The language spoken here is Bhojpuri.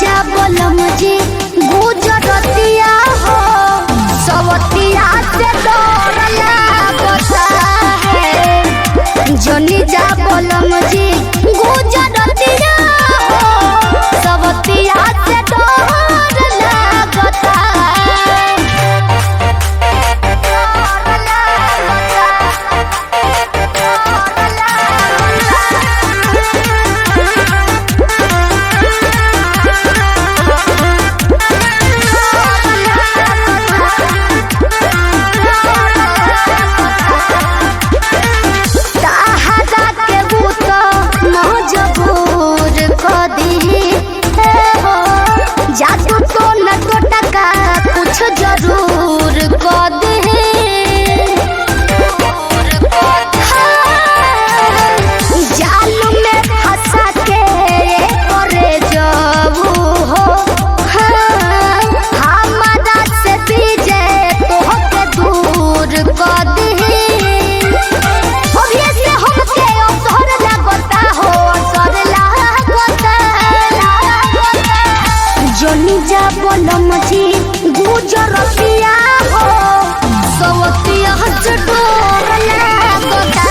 जा बोलम जी गुजरतिया हो सवतिया से डर लागता है। जनी जा बोलम जी गुजरतिया हो सवतिया से डर लागता है। जरूर कर दे जाल में फंसा के करे जबू हो हमारा से बीजे तोहके दूर कर दे। obviously हमके असर लागता हो असर लागता। जनी जा बोलम जी गुजरतिया हो सवतिया से डर लागता।